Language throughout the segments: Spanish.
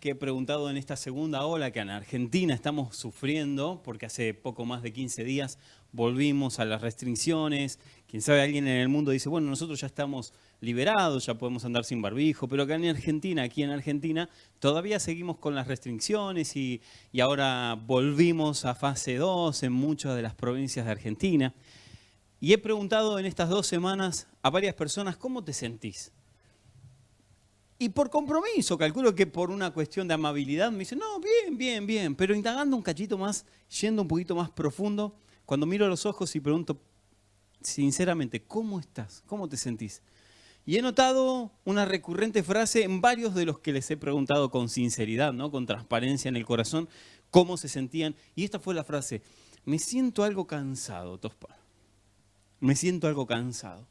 que he preguntado en esta segunda ola que en Argentina estamos sufriendo, porque hace poco más de 15 días volvimos a las restricciones. Quién sabe, alguien en el mundo dice, bueno, nosotros ya estamos liberados, ya podemos andar sin barbijo, pero acá en Argentina, todavía seguimos con las restricciones y ahora volvimos a fase 2 en muchas de las provincias de Argentina. Y he preguntado en estas 2 semanas a varias personas, ¿cómo te sentís? Y por compromiso, calculo que por una cuestión de amabilidad, me dicen, no, bien. Pero indagando un cachito más, yendo un poquito más profundo, cuando miro a los ojos y pregunto, sinceramente, ¿cómo estás? ¿Cómo te sentís? Y he notado una recurrente frase en varios de los que les he preguntado con sinceridad, ¿no? Con transparencia en el corazón, cómo se sentían. Y esta fue la frase, me siento algo cansado, Tospa. Me siento algo cansado.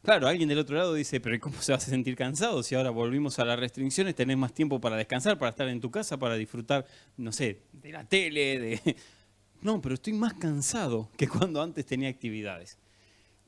Claro, alguien del otro lado dice, pero ¿cómo se va a sentir cansado si ahora volvimos a las restricciones? Tenés más tiempo para descansar, para estar en tu casa, para disfrutar, no sé, de la tele, No, pero estoy más cansado que cuando antes tenía actividades.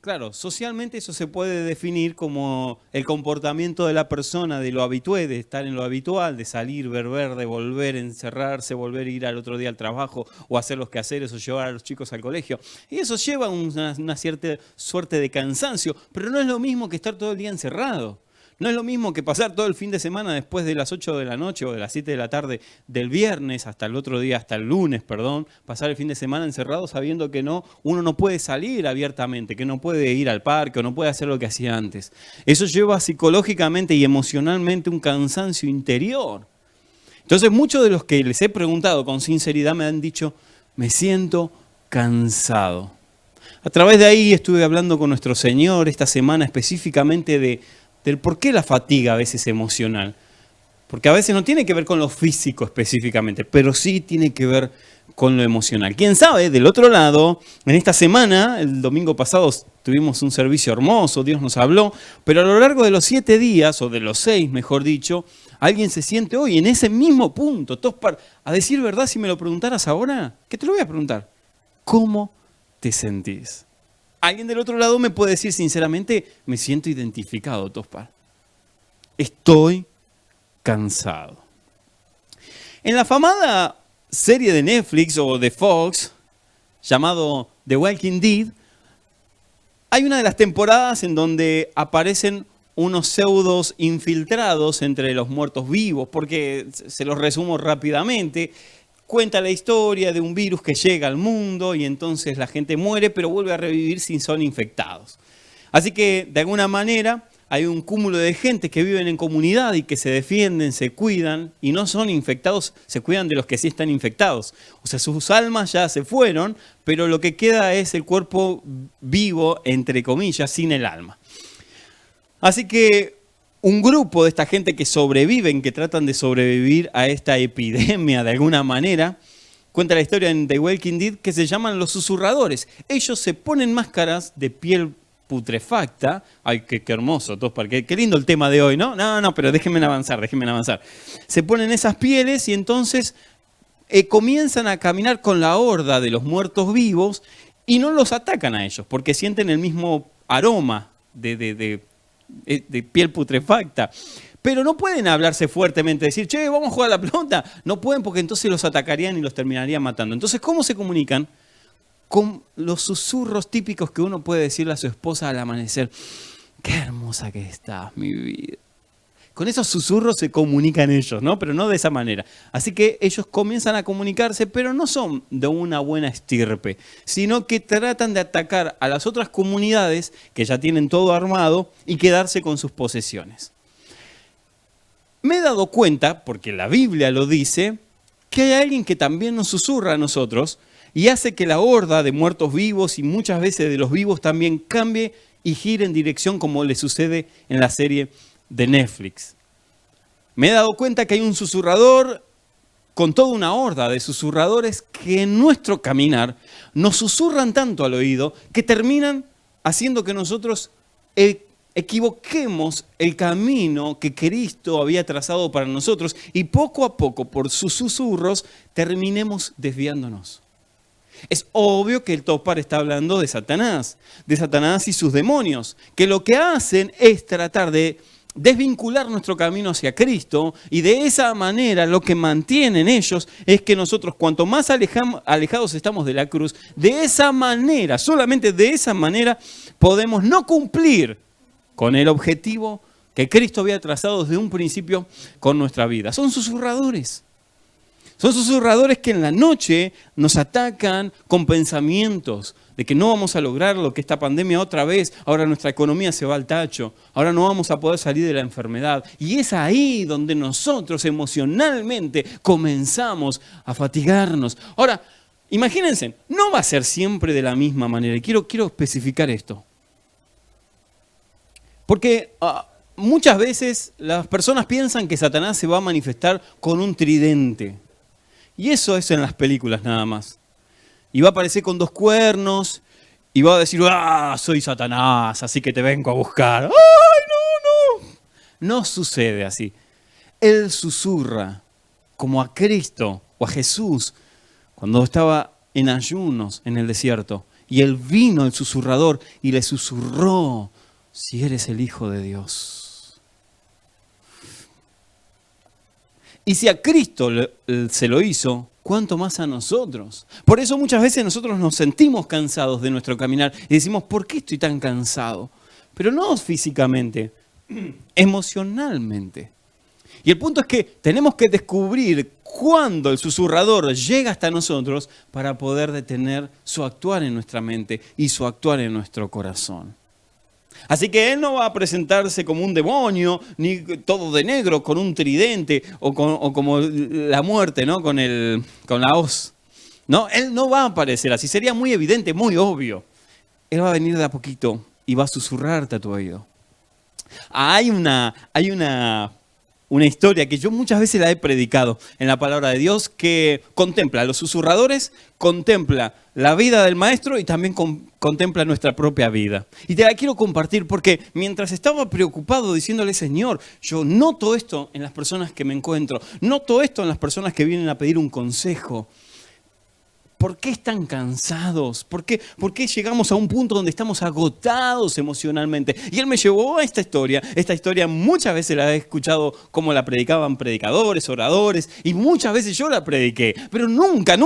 Claro, socialmente eso se puede definir como el comportamiento de la persona, de lo habitué, de estar en lo habitual, de salir, ver verde, volver, encerrarse, volver a ir al otro día al trabajo o hacer los quehaceres o llevar a los chicos al colegio. Y eso lleva una cierta suerte de cansancio, pero no es lo mismo que estar todo el día encerrado. No es lo mismo que pasar todo el fin de semana después de las 8 de la noche o de las 7 de la tarde del viernes hasta el otro día, hasta el lunes, pasar el fin de semana encerrado sabiendo que uno no puede salir abiertamente, que no puede ir al parque o no puede hacer lo que hacía antes. Eso lleva psicológicamente y emocionalmente un cansancio interior. Entonces muchos de los que les he preguntado con sinceridad me han dicho, me siento cansado. A través de ahí estuve hablando con nuestro Señor esta semana específicamente del por qué la fatiga a veces es emocional. Porque a veces no tiene que ver con lo físico específicamente, pero sí tiene que ver con lo emocional. Quién sabe, del otro lado, en esta semana, el domingo pasado tuvimos un servicio hermoso, Dios nos habló, pero a lo largo de los 7 días, o de los 6 mejor dicho, alguien se siente hoy en ese mismo punto. Tospar, a decir verdad, si me lo preguntaras ahora, ¿qué te lo voy a preguntar? ¿Cómo te sentís? Alguien del otro lado me puede decir sinceramente, me siento identificado, Tospar. Estoy cansado. En la afamada serie de Netflix o de Fox, llamado The Walking Dead, hay una de las temporadas en donde aparecen unos pseudos infiltrados entre los muertos vivos, porque se los resumo rápidamente. Cuenta la historia de un virus que llega al mundo y entonces la gente muere, pero vuelve a revivir si son infectados. Así que, de alguna manera, hay un cúmulo de gente que viven en comunidad y que se defienden, se cuidan y no son infectados, se cuidan de los que sí están infectados. O sea, sus almas ya se fueron, pero lo que queda es el cuerpo vivo, entre comillas, sin el alma. Así que un grupo de esta gente que sobreviven, que tratan de sobrevivir a esta epidemia de alguna manera, cuenta la historia en The Walking Dead que se llaman los susurradores. Ellos se ponen máscaras de piel putrefacta. Ay, qué hermoso, Tospar, qué lindo el tema de hoy, ¿no? No, pero déjenme avanzar. Se ponen esas pieles y entonces comienzan a caminar con la horda de los muertos vivos y no los atacan a ellos porque sienten el mismo aroma de piel putrefacta. Pero no pueden hablarse fuertemente, decir, che, vamos a jugar a la pelota. No pueden porque entonces los atacarían y los terminarían matando. Entonces, ¿cómo se comunican? Con los susurros típicos que uno puede decirle a su esposa al amanecer. Qué hermosa que estás, mi vida. Con esos susurros se comunican ellos, ¿no? Pero no de esa manera. Así que ellos comienzan a comunicarse, pero no son de una buena estirpe, sino que tratan de atacar a las otras comunidades que ya tienen todo armado y quedarse con sus posesiones. Me he dado cuenta, porque la Biblia lo dice, que hay alguien que también nos susurra a nosotros y hace que la horda de muertos vivos y muchas veces de los vivos también cambie y gire en dirección como le sucede en la serie de Netflix. Me he dado cuenta que hay un susurrador con toda una horda de susurradores que en nuestro caminar nos susurran tanto al oído que terminan haciendo que nosotros equivoquemos el camino que Cristo había trazado para nosotros y poco a poco por sus susurros terminemos desviándonos. Es obvio que el Tospar está hablando de Satanás y sus demonios, que lo que hacen es tratar de desvincular nuestro camino hacia Cristo, y de esa manera lo que mantienen ellos es que nosotros cuanto más alejados estamos de la cruz, de esa manera, solamente de esa manera, podemos no cumplir con el objetivo que Cristo había trazado desde un principio con nuestra vida. Son susurradores. Son susurradores que en la noche nos atacan con pensamientos de que no vamos a lograrlo, que esta pandemia otra vez, ahora nuestra economía se va al tacho, ahora no vamos a poder salir de la enfermedad. Y es ahí donde nosotros emocionalmente comenzamos a fatigarnos. Ahora, imagínense, no va a ser siempre de la misma manera. Y quiero especificar esto. Porque muchas veces las personas piensan que Satanás se va a manifestar con un tridente. Y eso es en las películas nada más. Y va a aparecer con 2 cuernos y va a decir, soy Satanás, así que te vengo a buscar. ¡Ay, no! No sucede así. Él susurra como a Cristo o a Jesús cuando estaba en ayunos en el desierto. Y él vino, el susurrador, y le susurró, si eres el Hijo de Dios. Y si a Cristo se lo hizo, ¿cuánto más a nosotros? Por eso muchas veces nosotros nos sentimos cansados de nuestro caminar y decimos, ¿por qué estoy tan cansado? Pero no físicamente, emocionalmente. Y el punto es que tenemos que descubrir cuándo el susurrador llega hasta nosotros para poder detener su actuar en nuestra mente y su actuar en nuestro corazón. Así que él no va a presentarse como un demonio, ni todo de negro, con un tridente, o como la muerte, ¿no? Con la hoz. No, él no va a aparecer así, sería muy evidente, muy obvio. Él va a venir de a poquito y va a susurrarte a tu oído. Hay una historia que yo muchas veces la he predicado en la palabra de Dios, que contempla a los susurradores, contempla la vida del maestro y también contempla nuestra propia vida. Y te la quiero compartir porque mientras estaba preocupado diciéndole, Señor, yo noto esto en las personas que me encuentro, noto esto en las personas que vienen a pedir un consejo. ¿Por qué están cansados? ¿Por qué llegamos a un punto donde estamos agotados emocionalmente? Y él me llevó a esta historia. Esta historia muchas veces la he escuchado como la predicaban predicadores, oradores, y muchas veces yo la prediqué. Pero nunca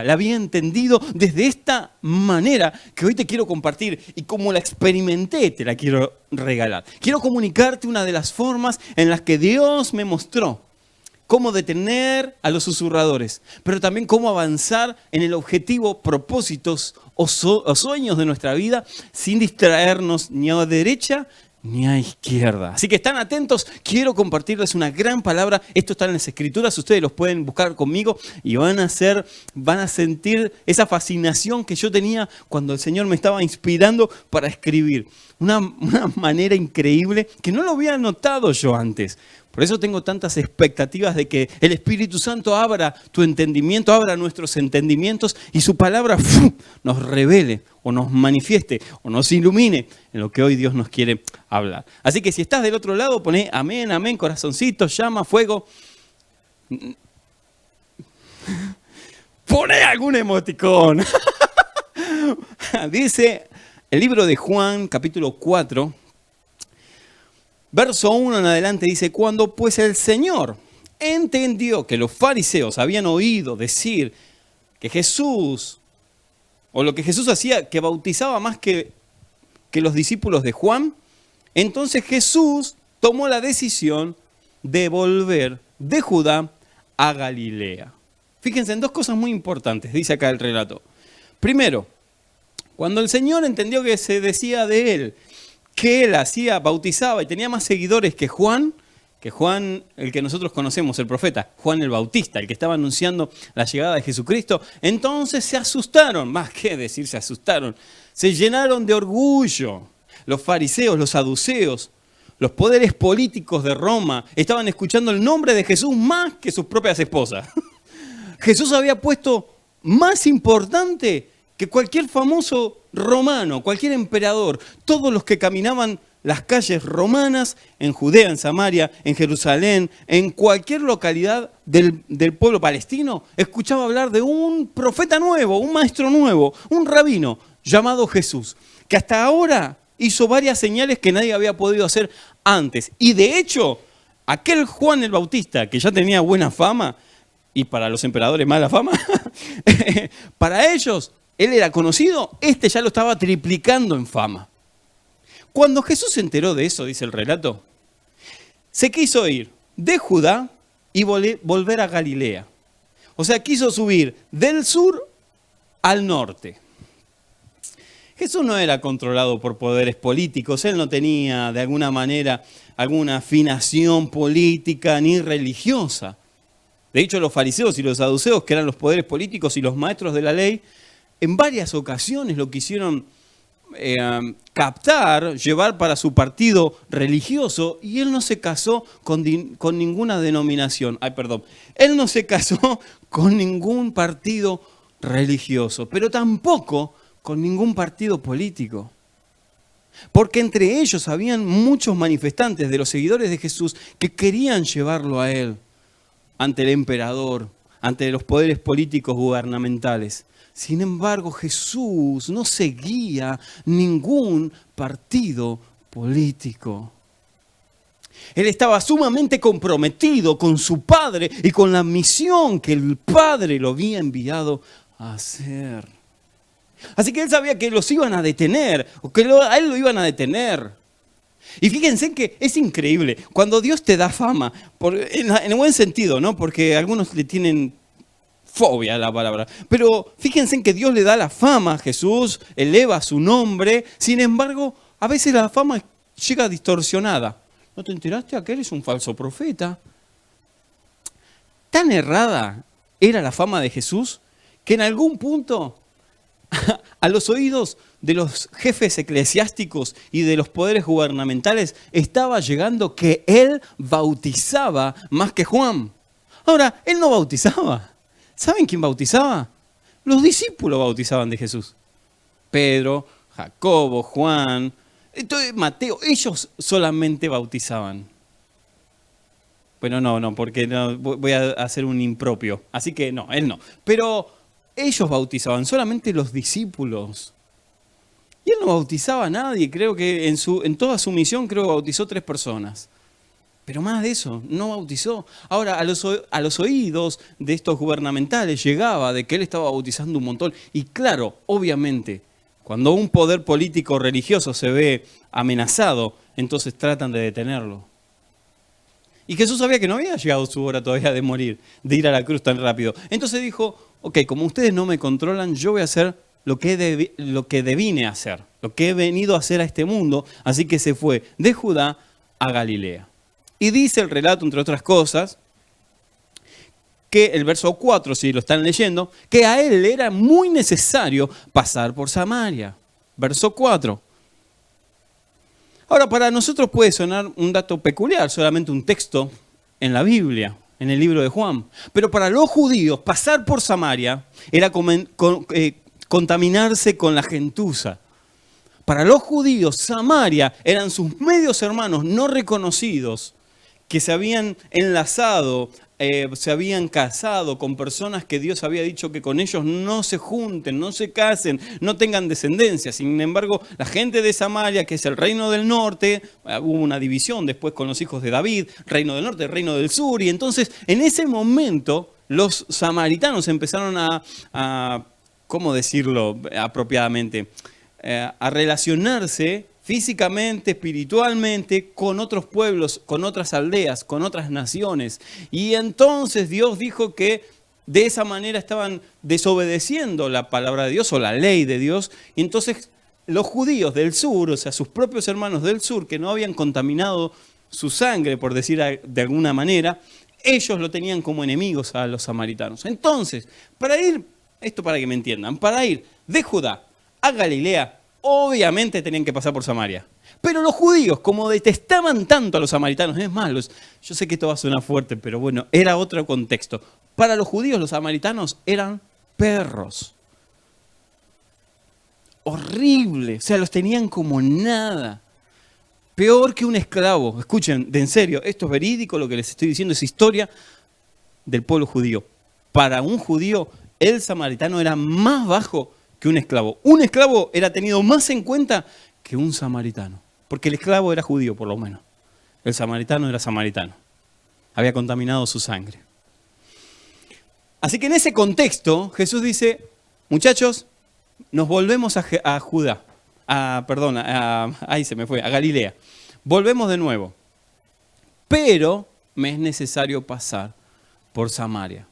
la había entendido desde esta manera que hoy te quiero compartir. Y como la experimenté, te la quiero regalar. Quiero comunicarte una de las formas en las que Dios me mostró cómo detener a los susurradores, pero también cómo avanzar en el objetivo, propósitos o sueños de nuestra vida sin distraernos ni a derecha ni a izquierda. Así que están atentos, quiero compartirles una gran palabra. Esto está en las Escrituras, ustedes los pueden buscar conmigo y van a sentir esa fascinación que yo tenía cuando el Señor me estaba inspirando para escribir. Una manera increíble que no lo había notado yo antes. Por eso tengo tantas expectativas de que el Espíritu Santo abra tu entendimiento, abra nuestros entendimientos y su palabra nos revele o nos manifieste o nos ilumine en lo que hoy Dios nos quiere hablar. Así que si estás del otro lado, poné amén, amén, corazoncito, llama, fuego. Poné algún emoticón. Dice el libro de Juan, capítulo 4, verso 1 en adelante, dice, cuando pues el Señor entendió que los fariseos habían oído decir que Jesús, o lo que Jesús hacía, que bautizaba más que los discípulos de Juan, entonces Jesús tomó la decisión de volver de Judá a Galilea. Fíjense en 2 cosas muy importantes, dice acá el relato. Primero, cuando el Señor entendió que se decía de él, que él bautizaba y tenía más seguidores que Juan, el que nosotros conocemos, el profeta, Juan el Bautista, el que estaba anunciando la llegada de Jesucristo, entonces se asustaron, más que decir se asustaron, se llenaron de orgullo. Los fariseos, los saduceos, los poderes políticos de Roma estaban escuchando el nombre de Jesús más que sus propias esposas. Jesús había puesto más importante que cualquier famoso romano, cualquier emperador. Todos los que caminaban las calles romanas en Judea, en Samaria, en Jerusalén, en cualquier localidad del pueblo palestino, escuchaba hablar de un profeta nuevo, un maestro nuevo, un rabino llamado Jesús, que hasta ahora hizo varias señales que nadie había podido hacer antes. Y de hecho, aquel Juan el Bautista, que ya tenía buena fama, y para los emperadores mala fama, para ellos, él era conocido, este ya lo estaba triplicando en fama. Cuando Jesús se enteró de eso, dice el relato, se quiso ir de Judá y volver a Galilea. O sea, quiso subir del sur al norte. Jesús no era controlado por poderes políticos, él no tenía de alguna manera alguna afinación política ni religiosa. De hecho, los fariseos y los saduceos, que eran los poderes políticos y los maestros de la ley, en varias ocasiones lo quisieron captar, llevar para su partido religioso, y él no se casó con ninguna denominación. Él no se casó con ningún partido religioso, pero tampoco con ningún partido político. Porque entre ellos habían muchos manifestantes de los seguidores de Jesús que querían llevarlo a él ante el emperador, ante los poderes políticos gubernamentales. Sin embargo, Jesús no seguía ningún partido político. Él estaba sumamente comprometido con su Padre y con la misión que el Padre lo había enviado a hacer. Así que él sabía que los iban a detener, o que a él lo iban a detener. Y fíjense que es increíble, cuando Dios te da fama, en el buen sentido, ¿no? Porque algunos le tienen fobia a la palabra, pero fíjense que Dios le da la fama a Jesús, eleva su nombre, sin embargo, a veces la fama llega distorsionada. ¿No te enteraste? Aquel es un falso profeta. Tan errada era la fama de Jesús que en algún punto a los oídos de los jefes eclesiásticos y de los poderes gubernamentales estaba llegando que él bautizaba más que Juan. Ahora, él no bautizaba. ¿Saben quién bautizaba? Los discípulos bautizaban de Jesús. Pedro, Jacobo, Juan, entonces Mateo, ellos solamente bautizaban. Bueno, no, porque no, voy a hacer un impropio. Así que no, él no. Pero ellos bautizaban, solamente los discípulos. Y él no bautizaba a nadie, creo que en toda su misión creo que bautizó 3 personas. Pero más de eso, no bautizó. Ahora, a los oídos de estos gubernamentales llegaba de que él estaba bautizando un montón. Y claro, obviamente, cuando un poder político religioso se ve amenazado, entonces tratan de detenerlo. Y Jesús sabía que no había llegado su hora todavía de morir, de ir a la cruz tan rápido. Entonces dijo, ok, como ustedes no me controlan, yo voy a hacer lo que devine hacer, lo que he venido a hacer a este mundo. Así que se fue de Judá a Galilea. Y dice el relato, entre otras cosas, que el verso 4, si lo están leyendo, que a él era muy necesario pasar por Samaria. Verso 4. Ahora, para nosotros puede sonar un dato peculiar, solamente un texto en la Biblia, en el libro de Juan. Pero para los judíos, pasar por Samaria era contaminarse con la gentuza. Para los judíos, Samaria eran sus medios hermanos no reconocidos, que se habían enlazado, se habían casado con personas que Dios había dicho que con ellos no se junten, no se casen, no tengan descendencia. Sin embargo, la gente de Samaria, que es el reino del norte, hubo una división después con los hijos de David, reino del norte, reino del sur, y entonces en ese momento los samaritanos empezaron a ¿cómo decirlo apropiadamente? A relacionarse físicamente, espiritualmente, con otros pueblos, con otras aldeas, con otras naciones. Y entonces Dios dijo que de esa manera estaban desobedeciendo la palabra de Dios o la ley de Dios. Y entonces los judíos del sur, o sea, sus propios hermanos del sur, que no habían contaminado su sangre, por decir de alguna manera, ellos lo tenían como enemigos a los samaritanos. Entonces, esto para que me entiendan, para ir de Judá a Galilea, obviamente tenían que pasar por Samaria. Pero los judíos, como detestaban tanto a los samaritanos, es más, yo sé que esto va a sonar fuerte, pero bueno, era otro contexto. Para los judíos, los samaritanos eran perros. Horrible, o sea, los tenían como nada. Peor que un esclavo. Escuchen, en serio, esto es verídico, lo que les estoy diciendo es historia del pueblo judío. Para un judío, el samaritano era más bajo que un esclavo. Un esclavo era tenido más en cuenta que un samaritano. Porque el esclavo era judío, por lo menos. El samaritano era samaritano. Había contaminado su sangre. Así que en ese contexto, Jesús dice, muchachos, nos volvemos a Judá. Ahí se me fue, a Galilea. Volvemos de nuevo. Pero me es necesario pasar por Samaria.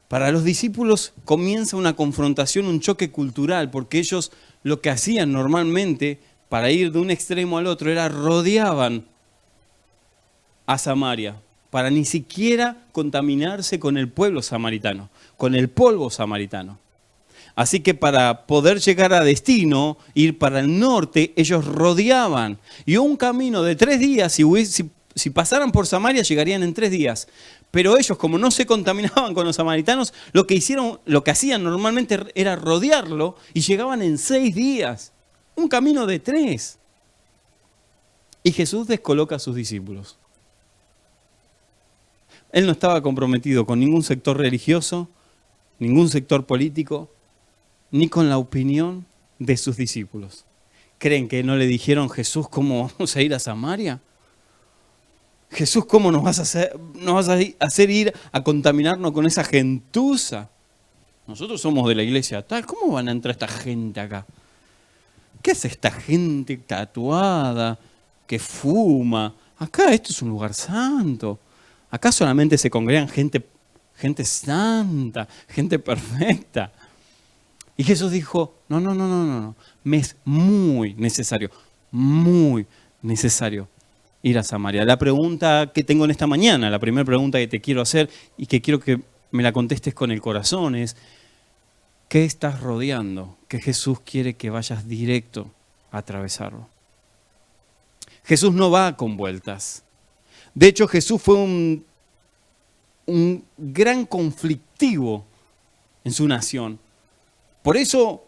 Para los discípulos comienza una confrontación, un choque cultural, porque ellos lo que hacían normalmente para ir de un extremo al otro era rodeaban a Samaria, para ni siquiera contaminarse con el pueblo samaritano, con el polvo samaritano. Así que para poder llegar a destino, ir para el norte, ellos rodeaban. Y un camino de 3 días, si pasaran por Samaria, llegarían en 3 días. Pero ellos, como no se contaminaban con los samaritanos, lo que hacían normalmente era rodearlo y llegaban en 6 días. Un camino de 3. Y Jesús descoloca a sus discípulos. Él no estaba comprometido con ningún sector religioso, ningún sector político, ni con la opinión de sus discípulos. ¿Creen que no le dijeron, Jesús, cómo vamos a ir a Samaria? Jesús, ¿cómo nos vas a hacer ir a contaminarnos con esa gentuza? Nosotros somos de la iglesia tal, ¿cómo van a entrar esta gente acá? ¿Qué es esta gente tatuada que fuma? Acá esto es un lugar santo. Acá solamente se congregan gente santa, gente perfecta. Y Jesús dijo, no. Me es muy necesario ir a Samaria. La pregunta que tengo en esta mañana, la primera pregunta que te quiero hacer y que quiero que me la contestes con el corazón es, ¿qué estás rodeando? Que Jesús quiere que vayas directo a atravesarlo. Jesús no va con vueltas. De hecho, Jesús fue un gran conflictivo en su nación. Por eso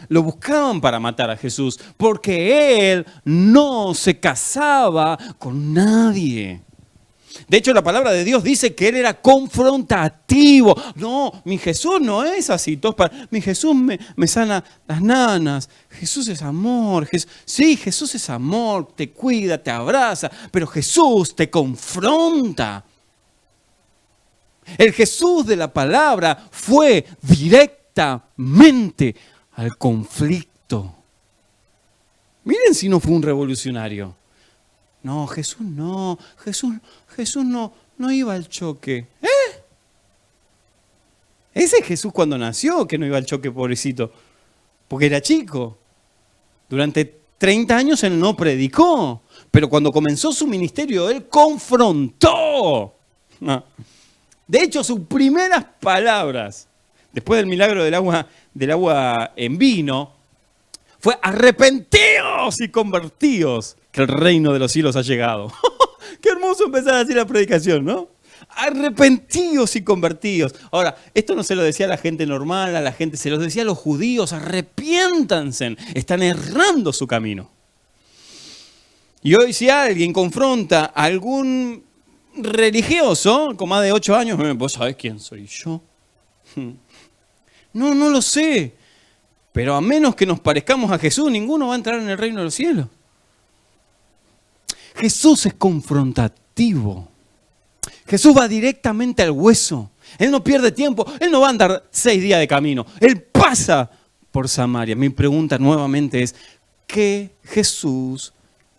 lo buscaban para matar a Jesús, porque Él no se casaba con nadie. De hecho, la palabra de Dios dice que Él era confrontativo. No, mi Jesús no es así. Mi Jesús me sana las nanas. Jesús es amor. Sí, Jesús es amor, te cuida, te abraza, pero Jesús te confronta. El Jesús de la palabra fue directamente al conflicto. Miren si no fue un revolucionario. No, Jesús no iba al choque. Ese Jesús cuando nació que no iba al choque, pobrecito, porque era chico. Durante 30 años Él no predicó, pero cuando comenzó su ministerio Él confrontó. De hecho, sus primeras palabras, después del milagro del agua en vino, fue arrepentíos y convertíos, que el reino de los cielos ha llegado. Qué hermoso empezar a decir la predicación, ¿no? Arrepentíos y convertíos. Ahora, esto no se lo decía a la gente normal, se lo decía a los judíos, arrepiéntanse, están errando su camino. Y hoy si alguien confronta a algún religioso con más de 8 años, ¿vos sabés quién soy yo? No lo sé. Pero a menos que nos parezcamos a Jesús, ninguno va a entrar en el reino de los cielos. Jesús es confrontativo. Jesús va directamente al hueso. Él no pierde tiempo. Él no va a andar 6 días de camino. Él pasa por Samaria. Mi pregunta nuevamente es, ¿qué Jesús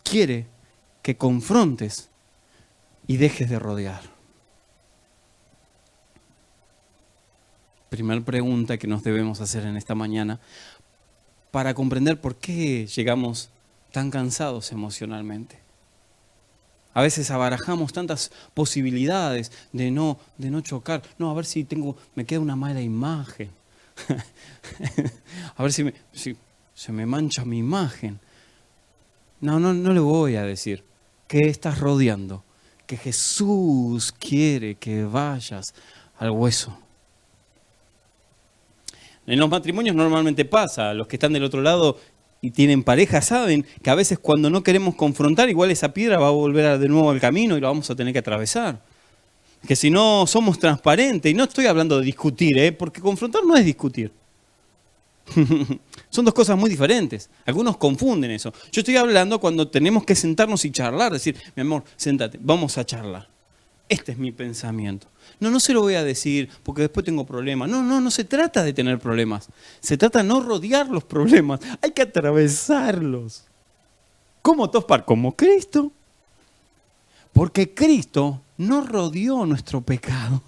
quiere que confrontes y dejes de rodear? Primera pregunta que nos debemos hacer en esta mañana para comprender por qué llegamos tan cansados emocionalmente. A veces abarajamos tantas posibilidades de no chocar. No, a ver si me queda una mala imagen. A ver si se me mancha mi imagen. No le voy a decir que estás rodeando, que Jesús quiere que vayas al hueso. En los matrimonios normalmente pasa, los que están del otro lado y tienen pareja saben que a veces cuando no queremos confrontar, igual esa piedra va a volver de nuevo al camino y lo vamos a tener que atravesar. Que si no somos transparentes, y no estoy hablando de discutir, porque confrontar no es discutir. Son dos cosas muy diferentes. Algunos confunden eso. Yo estoy hablando cuando tenemos que sentarnos y charlar, decir, mi amor, sentate, vamos a charlar. Este es mi pensamiento. No se lo voy a decir porque después tengo problemas. No se trata de tener problemas. Se trata de no rodear los problemas. Hay que atravesarlos. ¿Cómo Tospar? Como Cristo. Porque Cristo no rodeó nuestro pecado.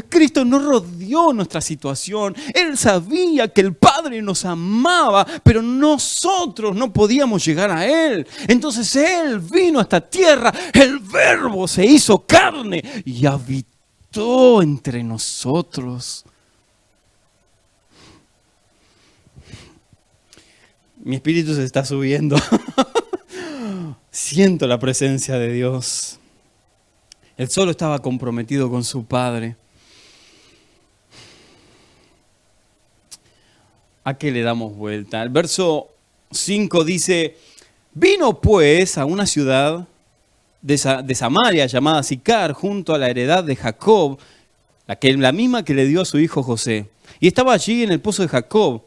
Cristo no rodeó nuestra situación. Él sabía que el Padre nos amaba, pero nosotros no podíamos llegar a Él. Entonces Él vino a esta tierra, el Verbo se hizo carne y habitó entre nosotros. Mi espíritu se está subiendo. Siento la presencia de Dios. Él solo estaba comprometido con su Padre. ¿A qué le damos vuelta? El verso 5 dice, vino pues a una ciudad de Samaria llamada Sicar, junto a la heredad de Jacob, la misma que le dio a su hijo José. Y estaba allí en el pozo de Jacob.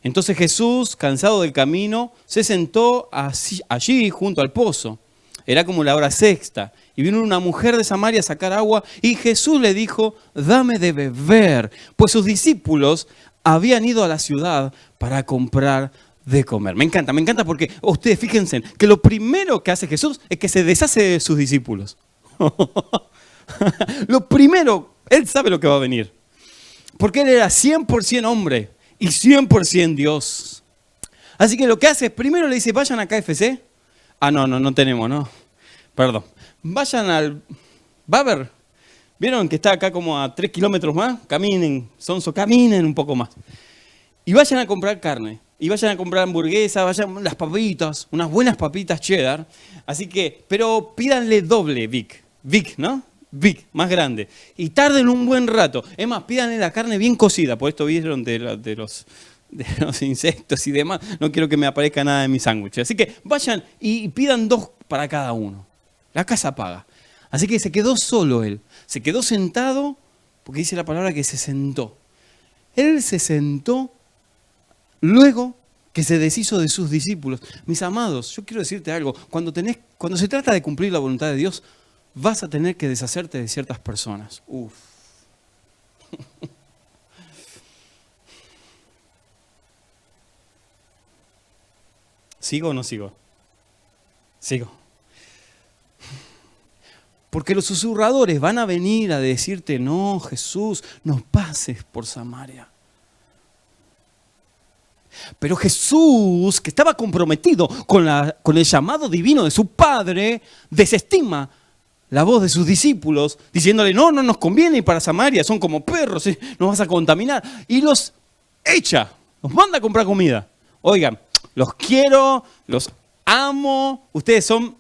Entonces Jesús, cansado del camino, se sentó allí junto al pozo. Era como la hora sexta. Y vino una mujer de Samaria a sacar agua y Jesús le dijo, dame de beber, pues sus discípulos habían ido a la ciudad para comprar de comer. Me encanta porque ustedes fíjense que lo primero que hace Jesús es que se deshace de sus discípulos. Lo primero, Él sabe lo que va a venir. Porque Él era 100% hombre y 100% Dios. Así que lo que hace es, primero le dice, vayan a KFC. No tenemos, no. Perdón. Vayan al Baber. ¿Vieron que está acá como a 3 kilómetros más? Caminen, sonso, caminen un poco más. Y vayan a comprar carne. Y vayan a comprar hamburguesas, vayan las papitas, unas buenas papitas cheddar. Así que, pero pídanle doble Vic. Vic, ¿no? Vic, más grande. Y tarden un buen rato. Es más, pídanle la carne bien cocida. Por esto vieron de los insectos y demás. No quiero que me aparezca nada en mi sándwich. Así que vayan y pidan 2 para cada uno. La casa paga. Así que se quedó solo él. Se quedó sentado, porque dice la palabra que se sentó. Él se sentó luego que se deshizo de sus discípulos. Mis amados, yo quiero decirte algo. Cuando se trata de cumplir la voluntad de Dios, vas a tener que deshacerte de ciertas personas. Uf. ¿Sigo o no sigo? Sigo. Porque los susurradores van a venir a decirte, no, Jesús, no pases por Samaria. Pero Jesús, que estaba comprometido con el llamado divino de su Padre, desestima la voz de sus discípulos, diciéndole, no nos conviene ir para Samaria, son como perros, nos vas a contaminar. Y los echa, los manda a comprar comida. Oigan, los quiero, los amo, ustedes son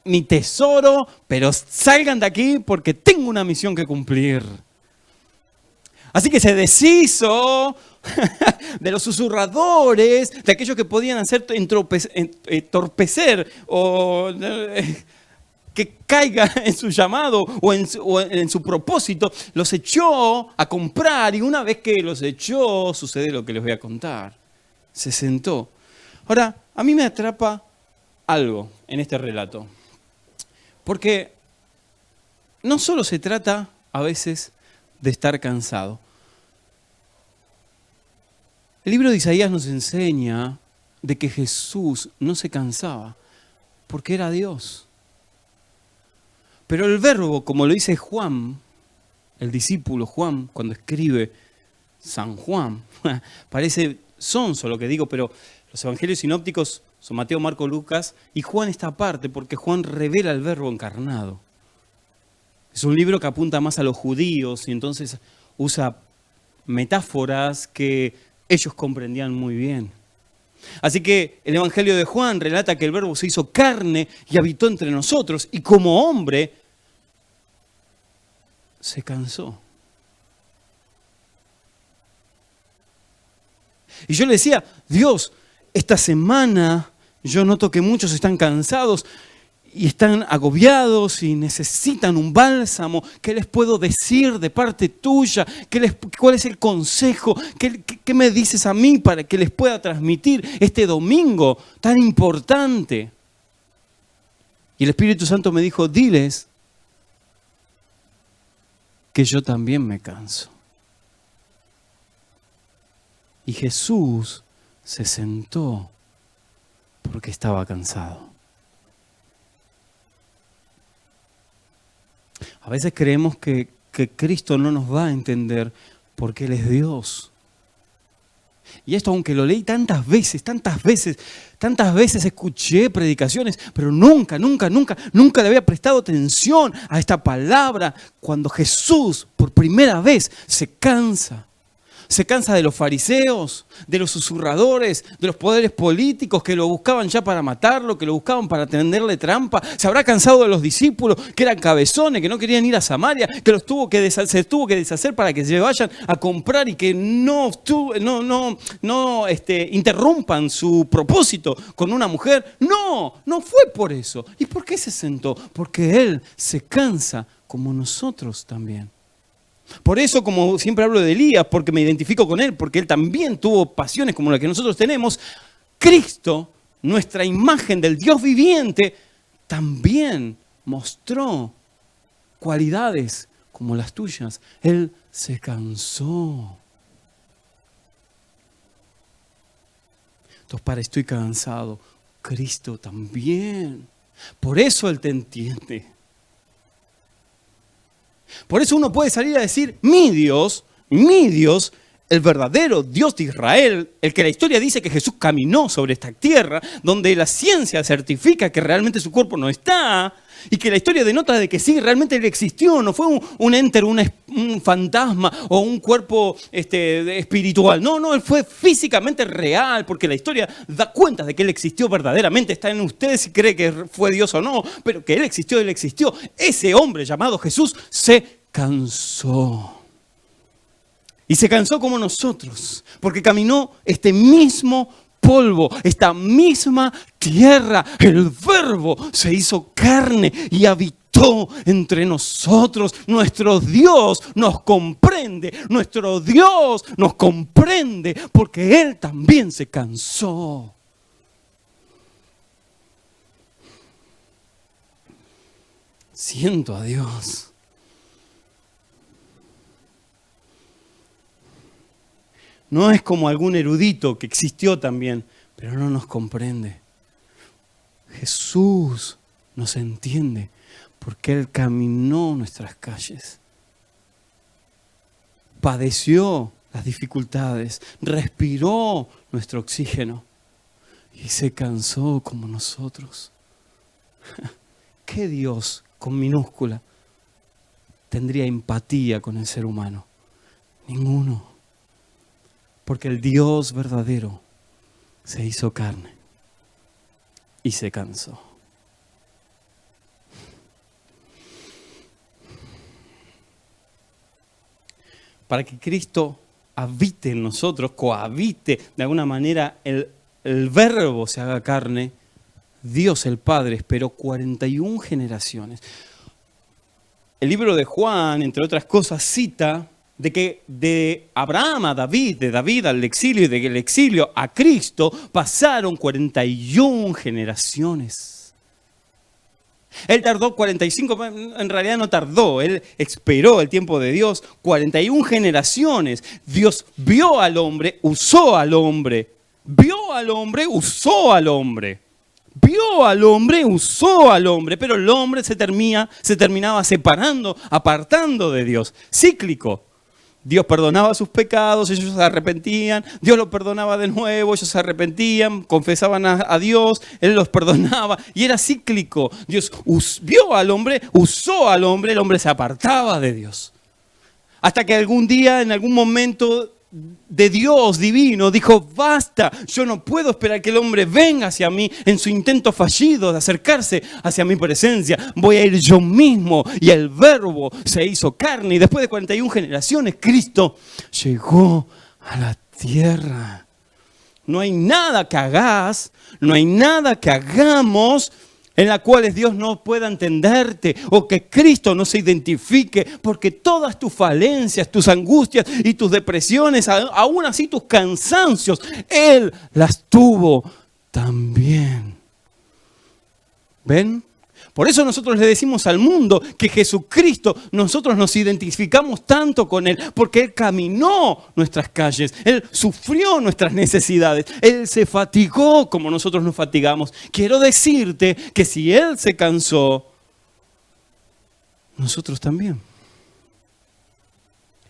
mi tesoro, pero salgan de aquí porque tengo una misión que cumplir. Así que se deshizo de los susurradores, de aquellos que podían hacer entorpecer o que caiga en su llamado o en su propósito. Los echó a comprar y una vez que los echó, sucede lo que les voy a contar. Se sentó. Ahora, a mí me atrapa algo en este relato. Porque no solo se trata a veces de estar cansado. El libro de Isaías nos enseña de que Jesús no se cansaba porque era Dios. Pero el Verbo, como lo dice Juan, el discípulo Juan, cuando escribe San Juan, parece sonso lo que digo, pero los evangelios sinópticos son Mateo, Marco, Lucas, y Juan está aparte porque Juan revela el Verbo encarnado. Es un libro que apunta más a los judíos y entonces usa metáforas que ellos comprendían muy bien. Así que el Evangelio de Juan relata que el Verbo se hizo carne y habitó entre nosotros y como hombre se cansó. Y yo le decía, Dios, esta semana yo noto que muchos están cansados y están agobiados y necesitan un bálsamo, ¿qué les puedo decir de parte tuya? ¿Cuál es el consejo? ¿Qué me dices a mí para que les pueda transmitir este domingo tan importante? Y el Espíritu Santo me dijo, diles que yo también me canso. Y Jesús se sentó porque estaba cansado. A veces creemos que Cristo no nos va a entender porque Él es Dios. Y esto, aunque lo leí tantas veces escuché predicaciones, pero nunca le había prestado atención a esta palabra cuando Jesús por primera vez se cansa. Se cansa de los fariseos, de los susurradores, de los poderes políticos que lo buscaban ya para matarlo, que lo buscaban para tenderle trampa. Se habrá cansado de los discípulos que eran cabezones, que no querían ir a Samaria, que se tuvo que deshacer para que se vayan a comprar y que no interrumpan su propósito con una mujer. No fue por eso. ¿Y por qué se sentó? Porque Él se cansa como nosotros también. Por eso, como siempre hablo de Elías, porque me identifico con él, porque él también tuvo pasiones como las que nosotros tenemos, Cristo, nuestra imagen del Dios viviente, también mostró cualidades como las tuyas. Él se cansó. Entonces, para estoy cansado, Cristo también. Por eso Él te entiende. Por eso uno puede salir a decir, mi Dios, el verdadero Dios de Israel, el que la historia dice que Jesús caminó sobre esta tierra, donde la ciencia certifica que realmente su cuerpo no está, y que la historia denota de que sí, realmente Él existió, no fue un enter, un fantasma o un cuerpo espiritual. No, Él fue físicamente real, porque la historia da cuenta de que Él existió verdaderamente. Está en usted si cree que fue Dios o no, pero que Él existió. Ese hombre llamado Jesús se cansó. Y se cansó como nosotros, porque caminó este mismo polvo, esta misma tierra. El Verbo se hizo carne y habitó entre nosotros. Nuestro Dios nos comprende, porque Él también se cansó. Siento a Dios. No es como algún erudito que existió también, pero no nos comprende. Jesús nos entiende porque Él caminó nuestras calles. Padeció las dificultades, respiró nuestro oxígeno y se cansó como nosotros. ¿Qué Dios con minúscula tendría empatía con el ser humano? Ninguno. Porque el Dios verdadero se hizo carne y se cansó. Para que Cristo habite en nosotros, cohabite de alguna manera, el Verbo se haga carne, Dios el Padre esperó 41 generaciones. El libro de Juan, entre otras cosas, cita de que de Abraham a David, de David al exilio y del exilio a Cristo pasaron 41 generaciones. Él tardó 45, en realidad no tardó, Él esperó el tiempo de Dios, 41 generaciones. Dios vio al hombre, usó al hombre. Vio al hombre, usó al hombre. Vio al hombre, usó al hombre, pero el hombre se terminaba separando, apartando de Dios. Cíclico. Dios perdonaba sus pecados, ellos se arrepentían, Dios los perdonaba de nuevo, ellos se arrepentían, confesaban a Dios, Él los perdonaba y era cíclico. Dios vio al hombre, usó al hombre, el hombre se apartaba de Dios. Hasta que algún día, en algún momento de Dios divino, dijo, basta, yo no puedo esperar que el hombre venga hacia mí en su intento fallido de acercarse hacia mi presencia. Voy a ir yo mismo. Y el Verbo se hizo carne y después de 41 generaciones, Cristo llegó a la tierra. No hay nada que hagas, no hay nada que hagamos en las cuales Dios no pueda entenderte o que Cristo no se identifique, porque todas tus falencias, tus angustias y tus depresiones, aún así tus cansancios, Él las tuvo también. ¿Ven? Por eso nosotros le decimos al mundo que Jesucristo, nosotros nos identificamos tanto con Él, porque Él caminó nuestras calles, Él sufrió nuestras necesidades, Él se fatigó como nosotros nos fatigamos. Quiero decirte que si Él se cansó, nosotros también.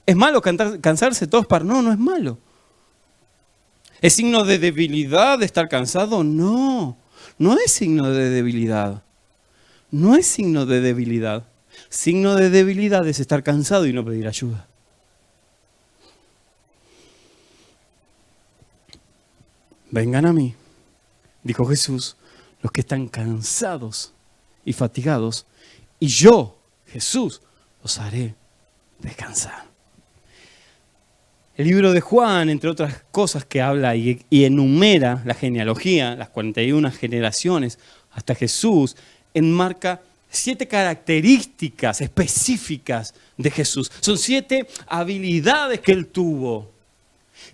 ¿Es malo cansarse todos para? No, no es malo. ¿Es signo de debilidad de estar cansado? No, no es signo de debilidad. No es signo de debilidad. Signo de debilidad es estar cansado y no pedir ayuda. Vengan a mí, dijo Jesús, los que están cansados y fatigados, y yo, Jesús, los haré descansar. El libro de Juan, entre otras cosas que habla y enumera la genealogía, las 41 generaciones hasta Jesús, enmarca 7 características específicas de Jesús. Son 7 habilidades que Él tuvo.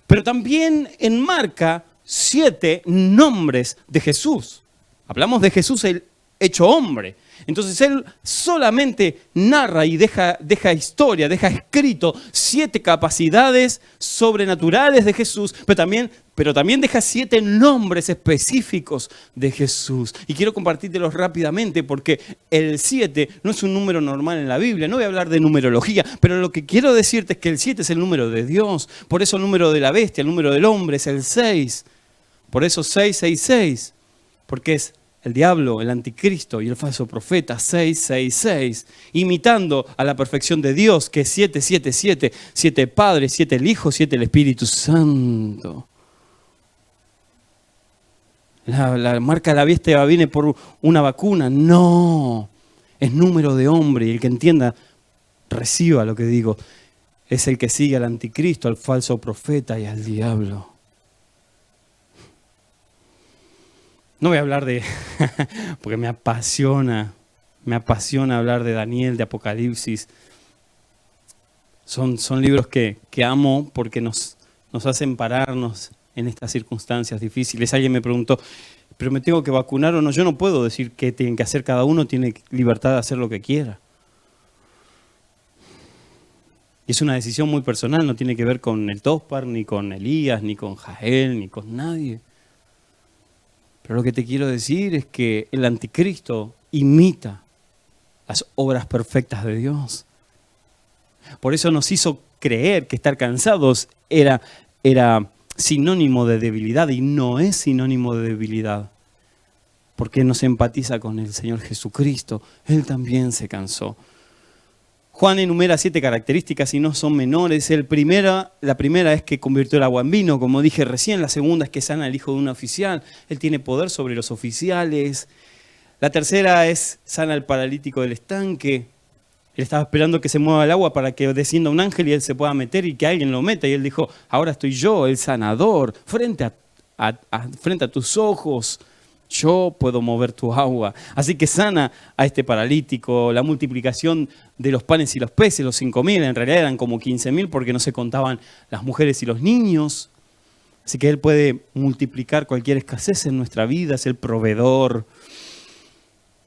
Pero también enmarca 7 nombres de Jesús. Hablamos de Jesús, el hecho hombre. Entonces Él solamente narra y deja historia, deja escrito 7 capacidades sobrenaturales de Jesús, pero también deja 7 nombres específicos de Jesús. Y quiero compartírtelos rápidamente porque el 7 no es un número normal en la Biblia. No voy a hablar de numerología, pero lo que quiero decirte es que el 7 es el número de Dios. Por eso el número de la bestia, el número del hombre es el 6. Por eso 666, porque es el diablo, el anticristo y el falso profeta, 666, imitando a la perfección de Dios, que es 777, 7 Padre, 7 el Hijo, 7 el Espíritu Santo. La marca de la bestia viene por una vacuna. No, es número de hombre, y el que entienda, reciba lo que digo. Es el que sigue al anticristo, al falso profeta y al diablo. No voy a hablar de, porque me apasiona hablar de Daniel, de Apocalipsis. Son libros que amo porque nos hacen pararnos en estas circunstancias difíciles. Alguien me preguntó, ¿pero me tengo que vacunar o no? Yo no puedo decir qué tienen que hacer, cada uno tiene libertad de hacer lo que quiera. Y es una decisión muy personal, no tiene que ver con el Tospar, ni con Elías, ni con Jael, ni con nadie. Pero lo que te quiero decir es que el anticristo imita las obras perfectas de Dios. Por eso nos hizo creer que estar cansados era sinónimo de debilidad, y no es sinónimo de debilidad. Porque nos empatiza con el Señor Jesucristo. Él también se cansó. Juan enumera 7 características y no son menores. La primera es que convirtió el agua en vino, como dije recién. La segunda es que sana al hijo de un oficial. Él tiene poder sobre los oficiales. La tercera es sana al paralítico del estanque. Él estaba esperando que se mueva el agua para que descienda un ángel y él se pueda meter y que alguien lo meta. Y él dijo, ahora estoy yo, el sanador, frente a tus ojos. Yo puedo mover tu agua. Así que sana a este paralítico. La multiplicación de los panes y los peces, los 5.000, en realidad eran como 15.000 porque no se contaban las mujeres y los niños. Así que Él puede multiplicar cualquier escasez en nuestra vida, es el proveedor.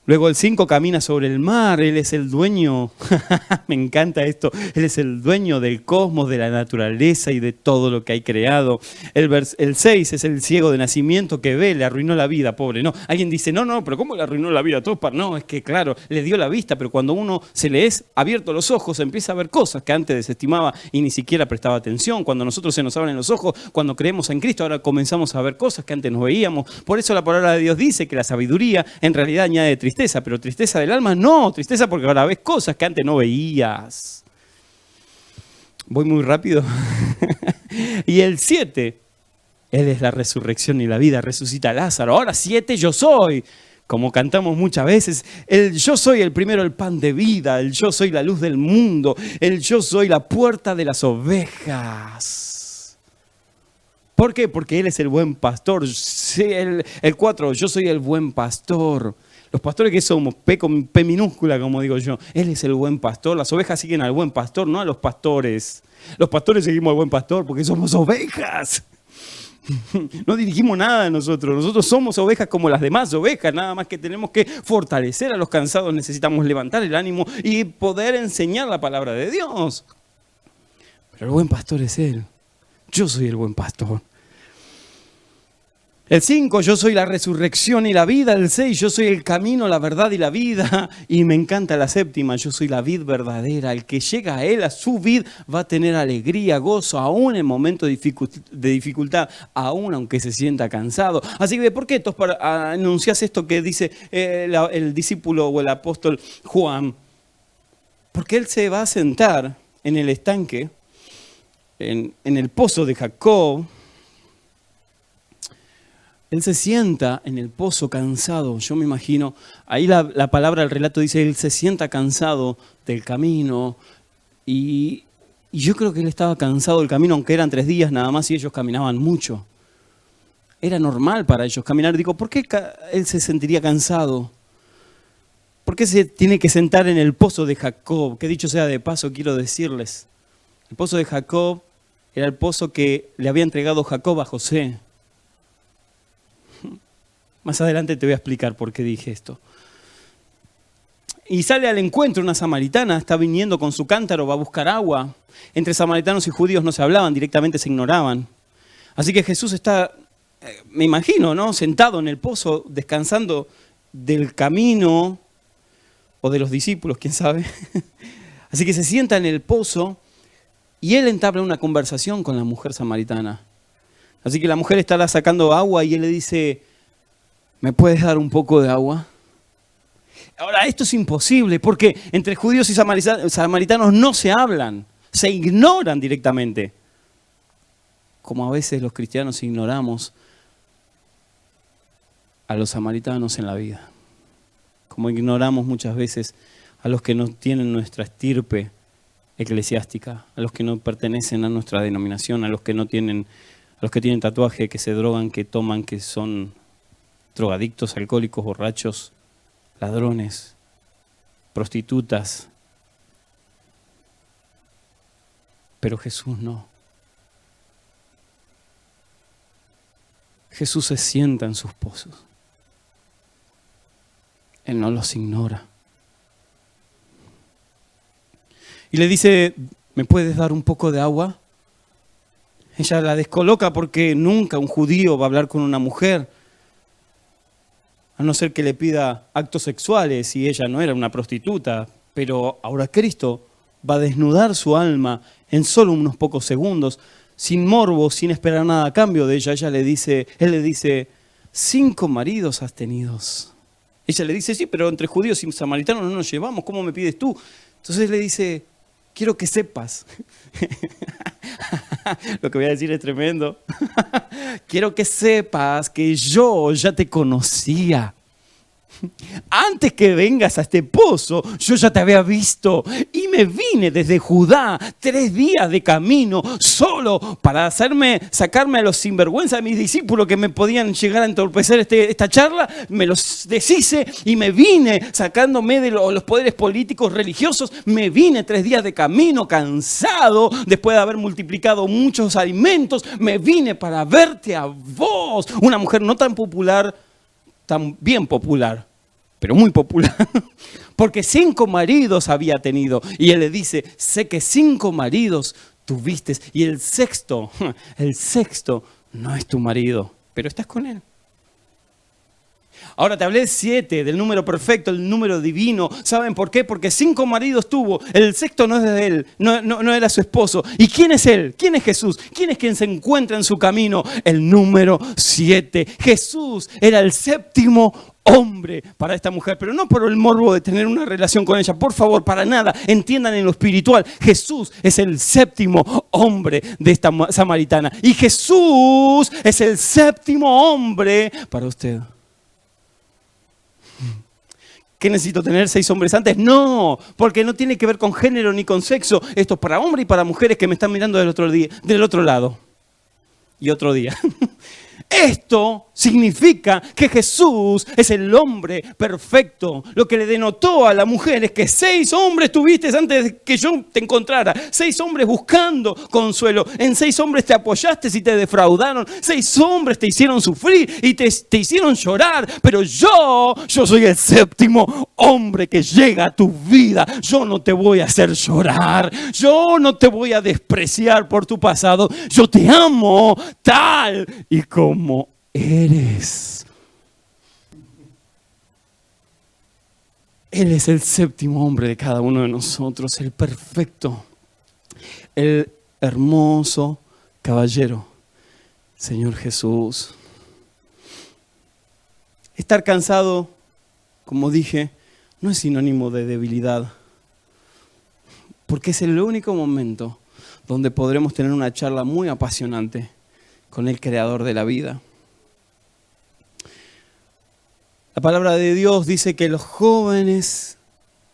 Luego el 5 camina sobre el mar, Él es el dueño, me encanta esto, Él es el dueño del cosmos, de la naturaleza y de todo lo que hay creado. El 6 es el ciego de nacimiento que ve, le arruinó la vida, pobre. No, alguien dice, no, pero ¿cómo le arruinó la vida a Tospar? No, es que claro, le dio la vista, pero cuando uno se le es abierto los ojos, empieza a ver cosas que antes desestimaba y ni siquiera prestaba atención. Cuando nosotros se nos abren los ojos, cuando creemos en Cristo, ahora comenzamos a ver cosas que antes no veíamos. Por eso la palabra de Dios dice que la sabiduría en realidad añade tristeza, pero tristeza del alma no, tristeza porque ahora ves cosas que antes no veías. Voy muy rápido. Y el 7, Él es la resurrección y la vida, resucita a Lázaro. Ahora 7, yo soy, como cantamos muchas veces, el yo soy el primero, el pan de vida, el yo soy la luz del mundo, el yo soy la puerta de las ovejas. ¿Por qué? Porque Él es el buen pastor. El 4, yo soy el buen pastor. Los pastores que somos, P con P minúscula, como digo yo. Él es el buen pastor. Las ovejas siguen al buen pastor, no a los pastores. Los pastores seguimos al buen pastor porque somos ovejas. No dirigimos nada de nosotros. Nosotros somos ovejas como las demás ovejas. Nada más que tenemos que fortalecer a los cansados. Necesitamos levantar el ánimo y poder enseñar la palabra de Dios. Pero el buen pastor es Él. Yo soy el buen pastor. El 5, yo soy la resurrección y la vida. El 6, yo soy el camino, la verdad y la vida. Y me encanta la 7, yo soy la vid verdadera. El que llega a Él, a su vid, va a tener alegría, gozo, aún en momentos de dificultad, aún aunque se sienta cansado. Así que, ¿por qué anuncias esto que dice el discípulo o el apóstol Juan? Porque Él se va a sentar en el estanque, en el pozo de Jacob. Él se sienta en el pozo cansado, yo me imagino, ahí la palabra, el relato dice, Él se sienta cansado del camino y yo creo que Él estaba cansado del camino, aunque eran 3 días nada más y ellos caminaban mucho. Era normal para ellos caminar. Digo, ¿por qué Él se sentiría cansado? ¿Por qué se tiene que sentar en el pozo de Jacob? Que dicho sea de paso, quiero decirles, el pozo de Jacob era el pozo que le había entregado Jacob a José. Más adelante te voy a explicar por qué dije esto. Y sale al encuentro una samaritana, está viniendo con su cántaro, va a buscar agua. Entre samaritanos y judíos no se hablaban, directamente se ignoraban. Así que Jesús está, me imagino, ¿no?, sentado en el pozo, descansando del camino, o de los discípulos, quién sabe. Así que se sienta en el pozo y Él entabla una conversación con la mujer samaritana. Así que la mujer estará sacando agua y Él le dice, ¿me puedes dar un poco de agua? Ahora, esto es imposible porque entre judíos y samaritanos no se hablan, se ignoran directamente. Como a veces los cristianos ignoramos a los samaritanos en la vida. Como ignoramos muchas veces a los que no tienen nuestra estirpe eclesiástica, a los que no pertenecen a nuestra denominación, a los que tienen tatuaje, que se drogan, que toman, que son drogadictos, alcohólicos, borrachos, ladrones, prostitutas. Pero Jesús no. Jesús se sienta en sus pozos. Él no los ignora. Y le dice, ¿me puedes dar un poco de agua? Ella la descoloca porque nunca un judío va a hablar con una mujer, a no ser que le pida actos sexuales, y ella no era una prostituta. Pero ahora Cristo va a desnudar su alma en solo unos pocos segundos, sin morbo, sin esperar nada a cambio de ella. Él le dice, 5 maridos has tenido. Ella le dice, sí, pero entre judíos y samaritanos no nos llevamos, ¿cómo me pides tú? Entonces le dice, quiero que sepas. Lo que voy a decir es tremendo. Quiero que sepas que yo ya te conocía. Antes que vengas a este pozo, yo ya te había visto y me vine desde Judá 3 días de camino solo para sacarme a los sinvergüenza de mis discípulos que me podían llegar a entorpecer esta charla. Me los deshice y me vine sacándome de los poderes políticos religiosos. Me vine 3 días de camino cansado después de haber multiplicado muchos alimentos. Me vine para verte a vos, una mujer no tan popular, tan bien popular, pero muy popular, porque 5 maridos había tenido. Y Él le dice, sé que 5 maridos tuviste y el sexto no es tu marido, pero estás con él. Ahora te hablé 7, del número perfecto, el número divino. ¿Saben por qué? Porque 5 maridos tuvo. El sexto no es de él, no era su esposo. ¿Y quién es él? ¿Quién es Jesús? ¿Quién es quien se encuentra en su camino? El número 7. Jesús era el 7º hombre para esta mujer, pero no por el morbo de tener una relación con ella. Por favor, para nada. Entiendan en lo espiritual. Jesús es el 7º hombre de esta samaritana. Y Jesús es el 7º hombre para usted. ¿Qué necesito tener 6 hombres antes? No, porque no tiene que ver con género ni con sexo. Esto es para hombres y para mujeres que me están mirando del otro lado. Y otro día. Esto significa que Jesús es el hombre perfecto. Lo que le denotó a la mujer es que 6 hombres tuviste antes de que yo te encontrara. 6 hombres buscando consuelo. En 6 hombres te apoyaste y te defraudaron. 6 hombres te hicieron sufrir y te hicieron llorar. Pero yo soy el 7º hombre que llega a tu vida. Yo no te voy a hacer llorar. Yo no te voy a despreciar por tu pasado. Yo te amo tal y como eres. Él es el 7º hombre de cada uno de nosotros, el perfecto, el hermoso caballero, Señor Jesús. Estar cansado, como dije, no es sinónimo de debilidad, porque es el único momento donde podremos tener una charla muy apasionante con el creador de la vida. La palabra de Dios dice que los jóvenes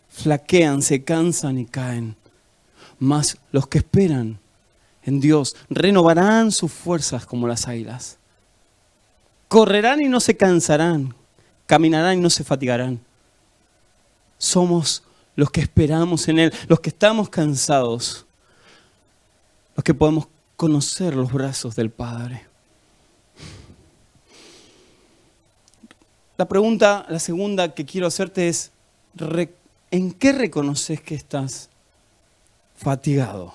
flaquean, se cansan y caen, mas los que esperan en Dios renovarán sus fuerzas como las águilas. Correrán y no se cansarán, caminarán y no se fatigarán. Somos los que esperamos en Él, los que estamos cansados, los que podemos conocer los brazos del Padre. La segunda que quiero hacerte es, ¿en qué reconoces que estás fatigado?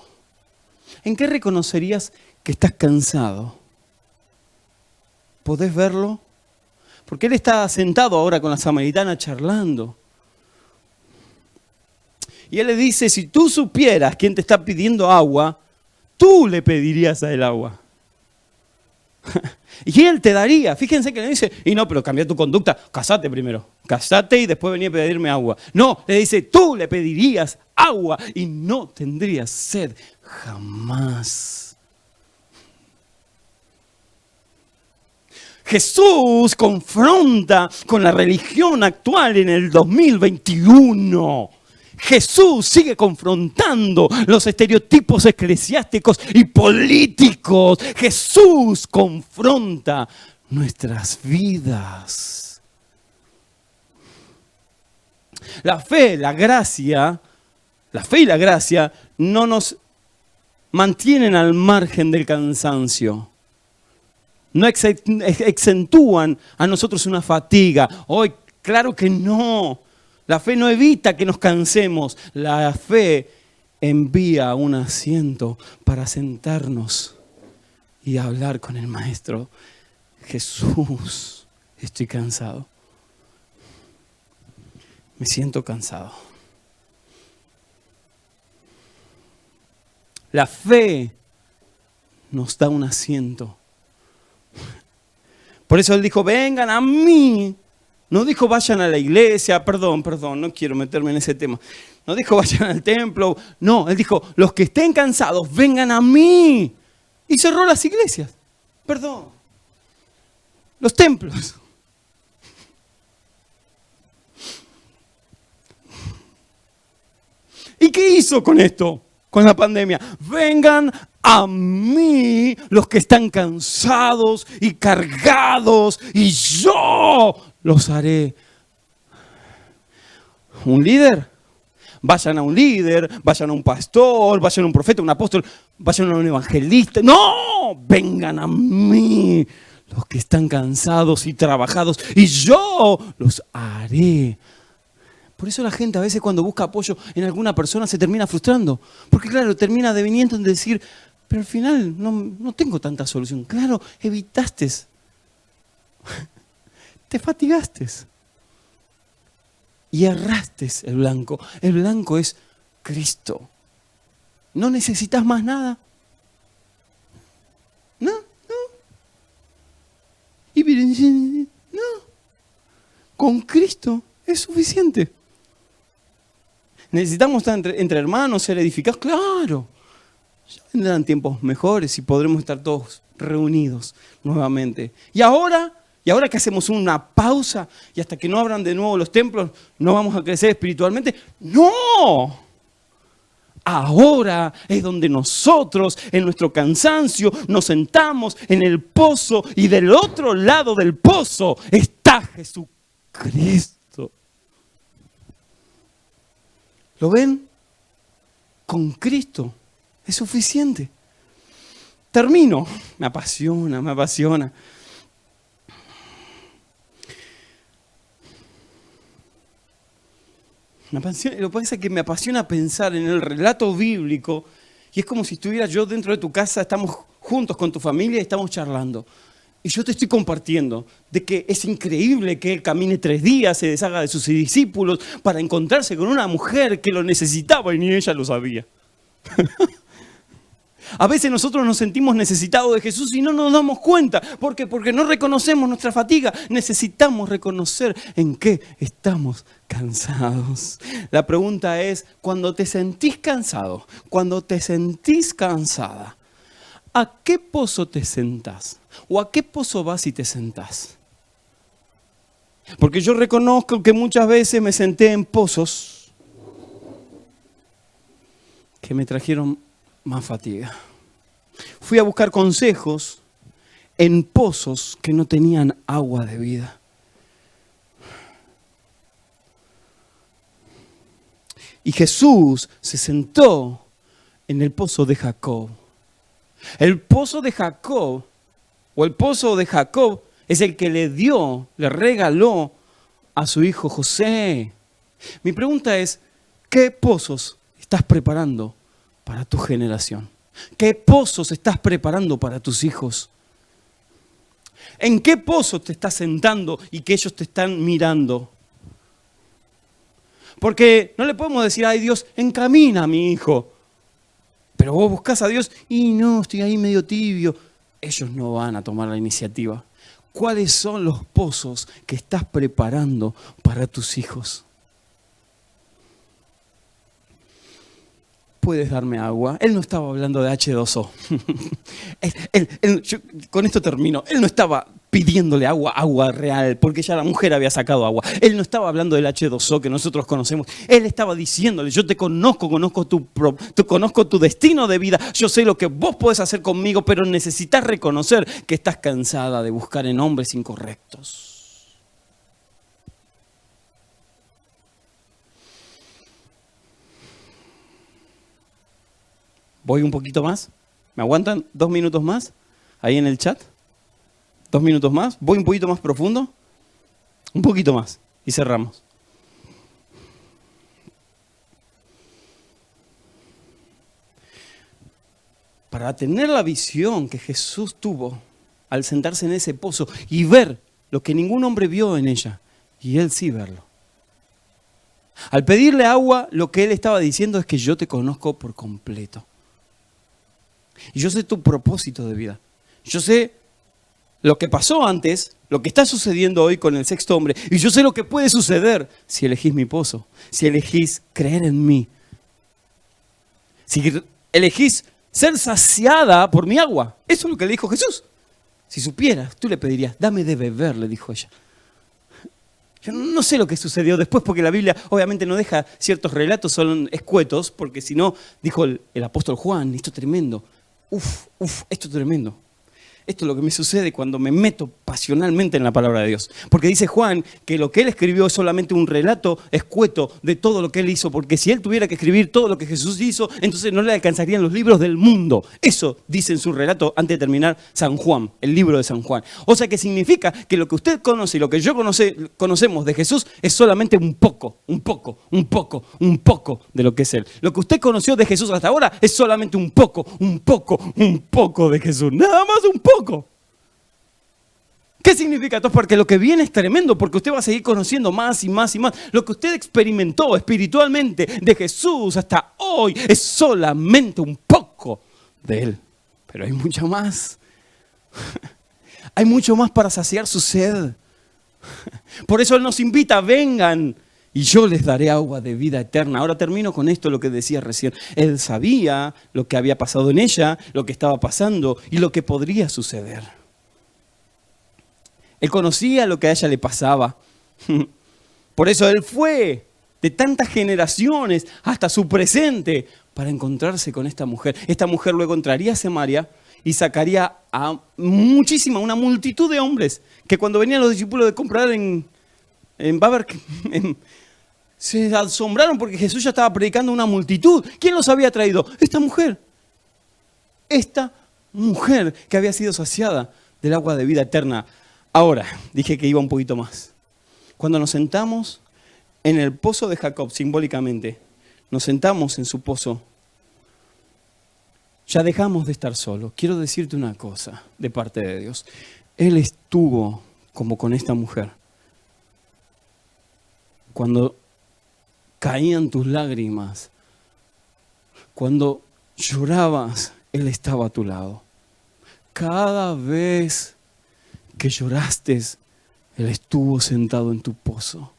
¿En qué reconocerías que estás cansado? ¿Podés verlo? Porque él está sentado ahora con la samaritana charlando. Y él le dice, si tú supieras quién te está pidiendo agua, tú le pedirías a él agua. Y él te daría. Fíjense que le dice, y no, pero cambia tu conducta. Casate primero. Casate y después vení a pedirme agua. No, le dice, tú le pedirías agua y no tendrías sed jamás. Jesús confronta con la religión actual en el 2021. Jesús sigue confrontando los estereotipos eclesiásticos y políticos. Jesús confronta nuestras vidas. La fe y la gracia no nos mantienen al margen del cansancio. No exentúan a nosotros una fatiga. Hoy, claro que no. La fe no evita que nos cansemos. La fe envía un asiento para sentarnos y hablar con el Maestro. Jesús, estoy cansado. Me siento cansado. La fe nos da un asiento. Por eso Él dijo, vengan a mí. No dijo vayan a la iglesia, perdón, no quiero meterme en ese tema. No dijo vayan al templo, no, Él dijo, los que estén cansados, vengan a mí. Y cerró las iglesias, los templos. ¿Y qué hizo con esto? Con la pandemia. Vengan a mí los que están cansados y cargados y yo los haré. ¿Un líder? Vayan a un líder, vayan a un pastor, vayan a un profeta, un apóstol, vayan a un evangelista. ¡No! Vengan a mí los que están cansados y trabajados y yo los haré. Por eso la gente a veces cuando busca apoyo en alguna persona se termina frustrando. Porque claro, termina deviniendo en decir, pero al final no tengo tanta solución. Claro, evitaste. Te fatigaste. Y erraste el blanco. El blanco es Cristo. ¿No necesitas más nada? No. No. Con Cristo es suficiente. ¿Necesitamos estar entre hermanos, ser edificados? Claro. Ya vendrán tiempos mejores y podremos estar todos reunidos nuevamente. ¿Y ahora que hacemos una pausa y hasta que no abran de nuevo los templos, no vamos a crecer espiritualmente? ¡No! Ahora es donde nosotros, en nuestro cansancio, nos sentamos en el pozo y del otro lado del pozo está Jesucristo. ¿Lo ven? Con Cristo es suficiente. Termino. Me apasiona, me apasiona. Lo que pasa es que me apasiona pensar en el relato bíblico y es como si estuviera yo dentro de tu casa, estamos juntos con tu familia y estamos charlando. Y yo te estoy compartiendo de que es increíble que él camine 3 días, se deshaga de sus discípulos para encontrarse con una mujer que lo necesitaba y ni ella lo sabía. A veces nosotros nos sentimos necesitados de Jesús y no nos damos cuenta. ¿Por qué? Porque no reconocemos nuestra fatiga. Necesitamos reconocer en qué estamos cansados. La pregunta es, cuando te sentís cansado, cuando te sentís cansada, ¿a qué pozo te sentás? ¿O a qué pozo vas y te sentás? Porque yo reconozco que muchas veces me senté en pozos que me trajeron más fatiga. Fui a buscar consejos en pozos que no tenían agua de vida. Y Jesús se sentó en el pozo de Jacob. El pozo de Jacob, o el pozo de Jacob, es el que le regaló a su hijo José. Mi pregunta es, ¿qué pozos estás preparando para tu generación? ¿Qué pozos estás preparando para tus hijos? ¿En qué pozo te estás sentando y que ellos te están mirando? Porque no le podemos decir, ay Dios, encamina a mi hijo. Pero vos buscás a Dios y no, estoy ahí medio tibio. Ellos no van a tomar la iniciativa. ¿Cuáles son los pozos que estás preparando para tus hijos? ¿Puedes darme agua? Él no estaba hablando de H2O. Yo con esto termino. Él no estaba pidiéndole agua real, porque ya la mujer había sacado agua. Él no estaba hablando del H2O que nosotros conocemos. Él estaba diciéndole, yo te conozco, conozco tu destino de vida. Yo sé lo que vos podés hacer conmigo, pero necesitas reconocer que estás cansada de buscar en hombres incorrectos. ¿Voy un poquito más? ¿Me aguantan 2 minutos más? Ahí en el chat. 2 minutos más. ¿Voy un poquito más profundo? Un poquito más. Y cerramos. Para tener la visión que Jesús tuvo al sentarse en ese pozo y ver lo que ningún hombre vio en ella, y él sí verlo. Al pedirle agua, lo que él estaba diciendo es que yo te conozco por completo. Y yo sé tu propósito de vida. Yo sé lo que pasó antes, lo que está sucediendo hoy con el sexto hombre. Y yo sé lo que puede suceder si elegís mi pozo, si elegís creer en mí. Si elegís ser saciada por mi agua. Eso es lo que le dijo Jesús. Si supieras, tú le pedirías, dame de beber, le dijo ella. Yo no sé lo que sucedió después, porque la Biblia obviamente no deja ciertos relatos, son escuetos, porque si no, dijo el apóstol Juan, esto es tremendo. Esto es tremendo. Esto es lo que me sucede cuando me meto pasionalmente en la palabra de Dios. Porque dice Juan que lo que él escribió es solamente un relato escueto de todo lo que él hizo. Porque si él tuviera que escribir todo lo que Jesús hizo, entonces no le alcanzarían los libros del mundo. Eso dice en su relato antes de terminar San Juan, el libro de San Juan. O sea que significa que lo que usted conoce y lo que yo conocemos de Jesús es solamente un poco de lo que es él. Lo que usted conoció de Jesús hasta ahora es solamente un poco de Jesús. Nada más un poco. ¿Qué significa esto? Porque lo que viene es tremendo, porque usted va a seguir conociendo más y más y más. Lo que usted experimentó espiritualmente de Jesús hasta hoy es solamente un poco de Él. Pero hay mucho más. Hay mucho más para saciar su sed. Por eso Él nos invita, vengan y yo les daré agua de vida eterna. Ahora termino con esto, lo que decía recién. Él sabía lo que había pasado en ella, lo que estaba pasando y lo que podría suceder. Él conocía lo que a ella le pasaba. Por eso Él fue de tantas generaciones hasta su presente para encontrarse con esta mujer. Esta mujer luego entraría a Samaria y sacaría a una multitud de hombres que cuando venían los discípulos de comprar en Baber, se asombraron porque Jesús ya estaba predicando a una multitud. ¿Quién los había traído? Esta mujer. Esta mujer que había sido saciada del agua de vida eterna. Ahora, dije que iba un poquito más. Cuando nos sentamos en el pozo de Jacob, simbólicamente, nos sentamos en su pozo, ya dejamos de estar solos. Quiero decirte una cosa de parte de Dios. Él estuvo como con esta mujer. Cuando caían tus lágrimas, cuando llorabas, Él estaba a tu lado. Cada vez que lloraste, Él estuvo sentado en tu pozo.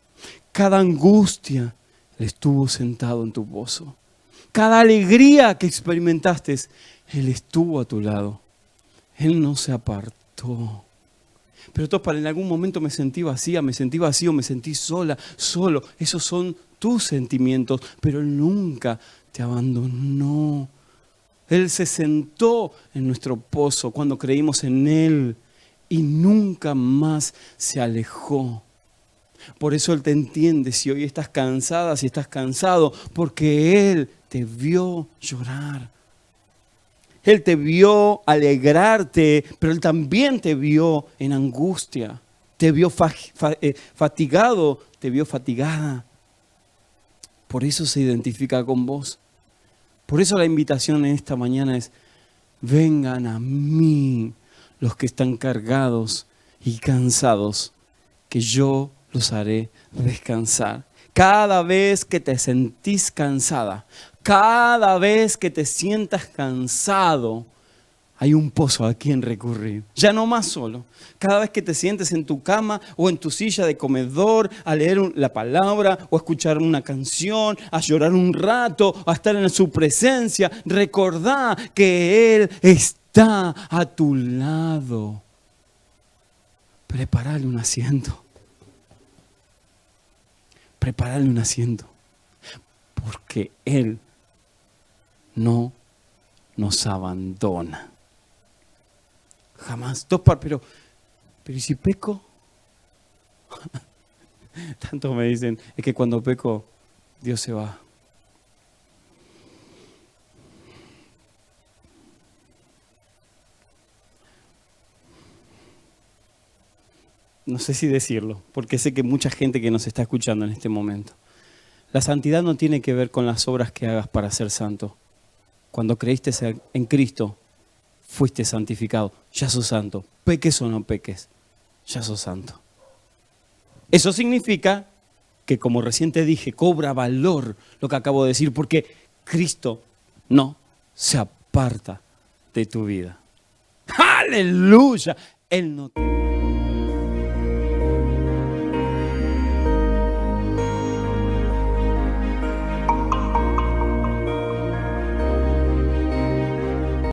Cada angustia, Él estuvo sentado en tu pozo. Cada alegría que experimentaste, Él estuvo a tu lado. Él no se apartó. Pero Topal, en algún momento me sentí vacía, me sentí vacío, me sentí sola, solo. Esos son tus sentimientos, pero Él nunca te abandonó. Él se sentó en nuestro pozo cuando creímos en Él y nunca más se alejó. Por eso Él te entiende si hoy estás cansada, si estás cansado, porque Él te vio llorar. Él te vio alegrarte, pero Él también te vio en angustia. Te vio fatigado, te vio fatigada. Por eso se identifica con vos. Por eso la invitación en esta mañana es: vengan a mí los que están cargados y cansados, que yo los haré descansar. Cada vez que te sentís cansada, cada vez que te sientas cansado, hay un pozo a quien recurrir. Ya no más solo. Cada vez que te sientes en tu cama o en tu silla de comedor a leer la palabra o a escuchar una canción, a llorar un rato, a estar en su presencia, recordá que Él está a tu lado. Preparale un asiento. Prepararle un asiento, porque Él no nos abandona. Jamás. Pero ¿y si peco? Tanto me dicen, es que cuando peco, Dios se va. No sé si decirlo, porque sé que mucha gente que nos está escuchando en este momento. La santidad no tiene que ver con las obras que hagas para ser santo. Cuando creíste en Cristo, fuiste santificado. Ya sos santo. Peques o no peques, ya sos santo. Eso significa que, como recién te dije, cobra valor lo que acabo de decir, porque Cristo no se aparta de tu vida. ¡Aleluya! Él no te...